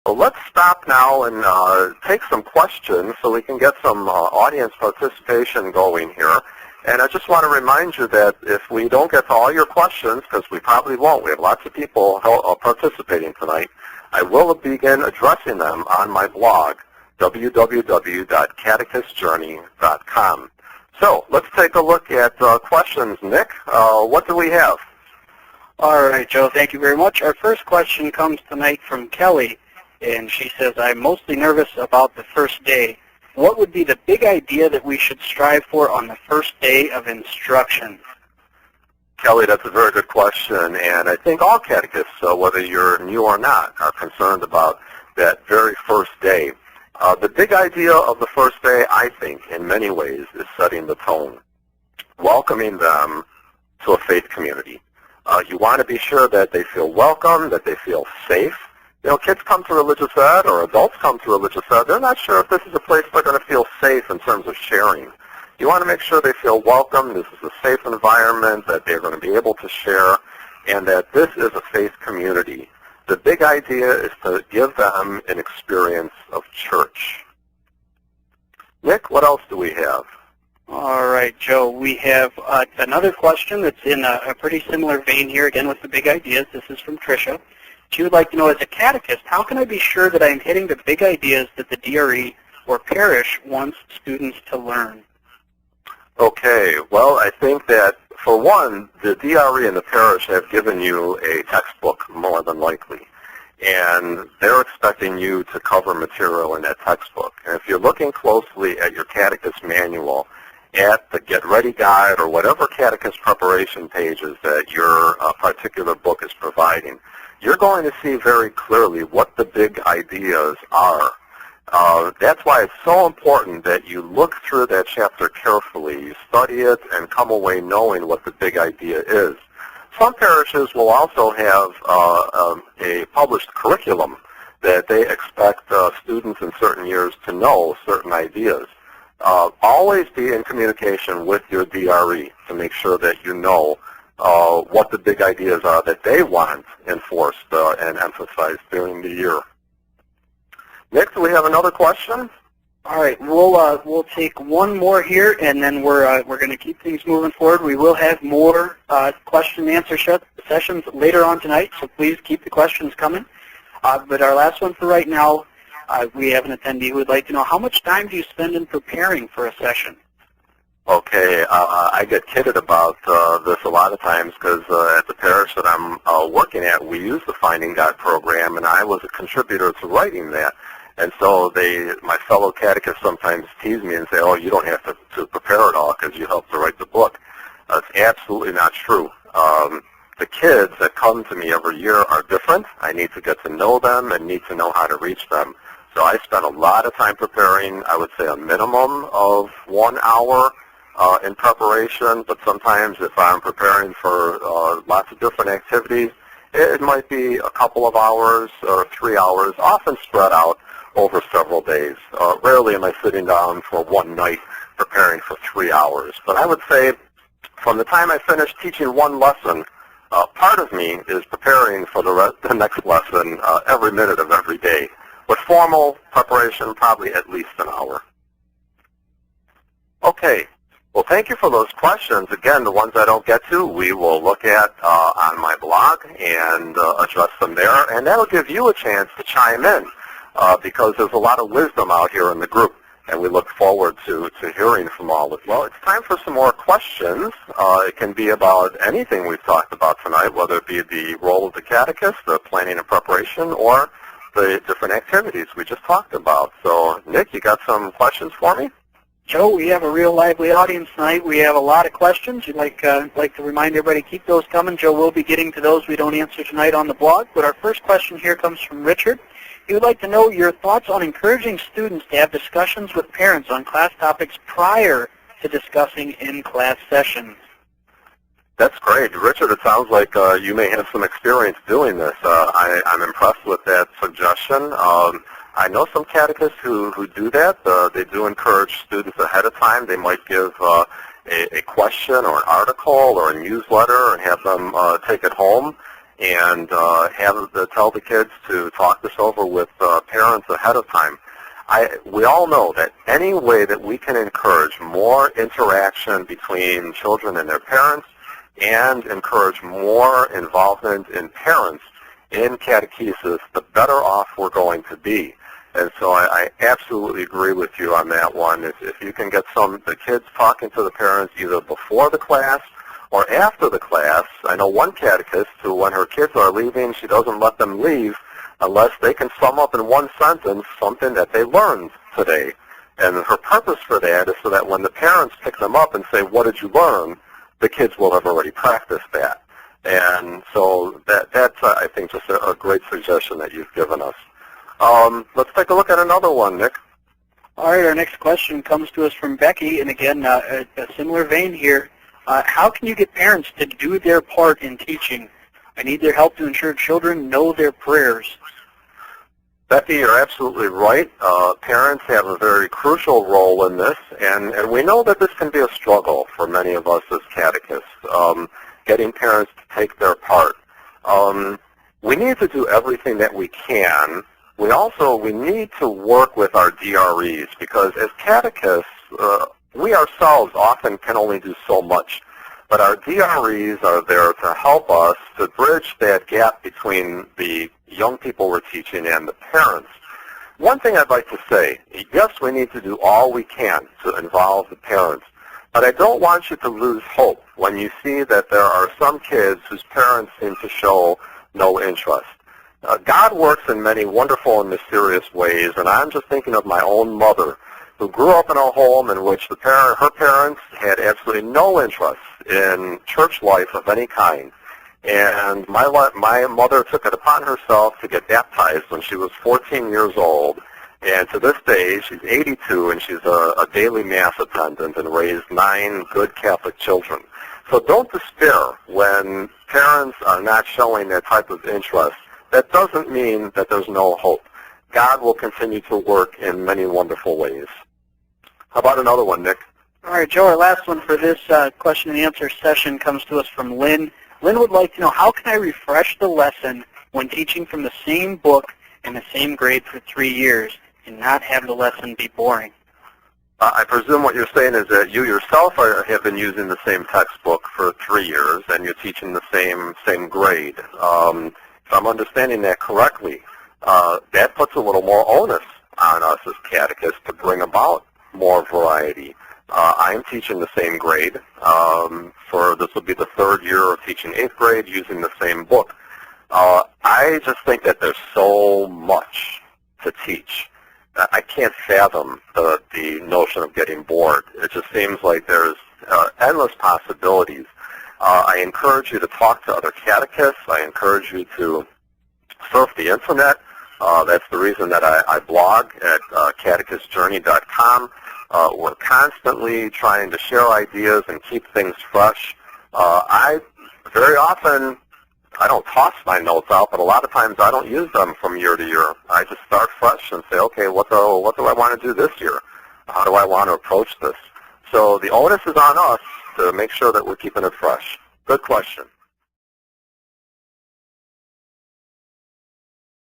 Well, let's stop now and take some questions so we can get some audience participation going here. And I just want to remind you that if we don't get to all your questions, because we probably won't, we have lots of people participating tonight, I will begin addressing them on my blog, www.catechistjourney.com. So let's take a look at questions. Nick, what do we have? All right, Joe, thank you very much. Our first question comes tonight from Kelly, and she says, I'm mostly nervous about the first day. What would be the big idea that we should strive for on the first day of instruction? Kelly, that's a very good question, and I think all catechists, whether you're new or not, are concerned about that very first day. The big idea of the first day, I think, in many ways, is setting the tone, welcoming them to a faith community. You want to be sure that they feel welcome, that they feel safe. You know, kids come to religious ed or adults come to religious ed, they're not sure if this is a place they're going to feel safe in terms of sharing. You want to make sure they feel welcome, this is a safe environment, that they're going to be able to share, and that this is a faith community. The big idea is to give them an experience of church. Nick, what else do we have? All right, Joe, we have another question that's in a pretty similar vein here, again with the big ideas. This is from Tricia. She would like to know, as a catechist, how can I be sure that I'm hitting the big ideas that the DRE or parish wants students to learn? Okay, well, I think that, for one, the DRE and the parish have given you a textbook, more than likely, and they're expecting you to cover material in that textbook. And if you're looking closely at your catechist manual, at the Get Ready Guide or whatever catechist preparation pages that your particular book is providing, you're going to see very clearly what the big ideas are. That's why it's so important that you look through that chapter carefully, you study it, and come away knowing what the big idea is. Some parishes will also have a published curriculum that they expect students in certain years to know certain ideas. Always be in communication with your DRE to make sure that you know what the big ideas are that they want enforced and emphasized during the year. Nick, do we have another question? All right, we'll take one more here, and then we're going to keep things moving forward. We will have more question and answer sessions later on tonight, so please keep the questions coming. But our last one for right now, we have an attendee who would like to know, how much time do you spend in preparing for a session? Okay, I get kidded about this a lot of times because at the parish that I'm working at, we use the Finding God program, and I was a contributor to writing that. And so my fellow catechists sometimes tease me and say, oh, you don't have to prepare it all because you helped to write the book. It's absolutely not true. The kids that come to me every year are different. I need to get to know them and need to know how to reach them. So I spend a lot of time preparing, I would say a minimum of 1 hour in preparation, but sometimes if I'm preparing for lots of different activities, it might be a couple of hours or 3 hours, often spread out over several days. Rarely am I sitting down for one night preparing for 3 hours. But I would say from the time I finish teaching one lesson, part of me is preparing for the next lesson every minute of every day. With formal preparation, probably at least an hour. Okay. Well, thank you for those questions. Again, the ones I don't get to, we will look at on my blog and address them there. And that'll give you a chance to chime in because there's a lot of wisdom out here in the group. And we look forward to hearing from all of you. Well, it's time for some more questions. It can be about anything we've talked about tonight, whether it be the role of the catechist, the planning and preparation, or the different activities we just talked about. So, Nick, you got some questions for me? Joe, we have a real lively audience tonight. We have a lot of questions. You'd like to remind everybody to keep those coming. Joe will be getting to those we don't answer tonight on the blog. But our first question here comes from Richard. He would like to know your thoughts on encouraging students to have discussions with parents on class topics prior to discussing in class sessions. That's great. Richard, it sounds like you may have some experience doing this. I'm impressed with that suggestion. I know some catechists who do that. They do encourage students ahead of time. They might give a question or an article or a newsletter and have them take it home and tell the kids to talk this over with parents ahead of time. We all know that any way that we can encourage more interaction between children and their parents and encourage more involvement in parents in catechesis, the better off we're going to be. And so I absolutely agree with you on that one. If you can get the kids talking to the parents either before the class or after the class. I know one catechist who, when her kids are leaving, she doesn't let them leave unless they can sum up in one sentence something that they learned today. And her purpose for that is so that when the parents pick them up and say, what did you learn, the kids will have already practiced that. And so that's, I think, just a great suggestion that you've given us. Let's take a look at another one, Nick. All right, our next question comes to us from Becky, and again, a similar vein here. How can you get parents to do their part in teaching? I need their help to ensure children know their prayers. Becky, you're absolutely right. Parents have a very crucial role in this, and we know that this can be a struggle for many of us as catechists, getting parents to take their part. We need to do everything that we can. We need to work with our DREs, because as catechists, we ourselves often can only do so much. But our DREs are there to help us to bridge that gap between the young people we're teaching and the parents. One thing I'd like to say, yes, we need to do all we can to involve the parents, but I don't want you to lose hope when you see that there are some kids whose parents seem to show no interest. God works in many wonderful and mysterious ways, and I'm just thinking of my own mother, who grew up in a home in which her parents had absolutely no interest in church life of any kind. And my mother took it upon herself to get baptized when she was 14 years old. And to this day, she's 82, and she's a daily Mass attendant and raised 9 good Catholic children. So don't despair when parents are not showing that type of interest. That doesn't mean that there's no hope. God will continue to work in many wonderful ways. How about another one, Nick? All right, Joe, our last one for this question and answer session comes to us from Lynn. Lynn would like to know, how can I refresh the lesson when teaching from the same book in the same grade for 3 years and not have the lesson be boring? I presume what you're saying is that you yourself have been using the same textbook for 3 years and you're teaching the same grade. If I'm understanding that correctly, that puts a little more onus on us as catechists to bring about more variety. I'm teaching the same grade. This will be the 3rd year of teaching 8th grade using the same book. I just think that there's so much to teach. I can't fathom the notion of getting bored. It just seems like there's endless possibilities. I encourage you to talk to other catechists. I encourage you to surf the internet. That's the reason that I blog at catechistjourney.com. We're constantly trying to share ideas and keep things fresh. Very often, I don't toss my notes out, but a lot of times I don't use them from year to year. I just start fresh and say, okay, what do I want to do this year? How do I want to approach this? So the onus is on us to make sure that we're keeping it fresh. Good question.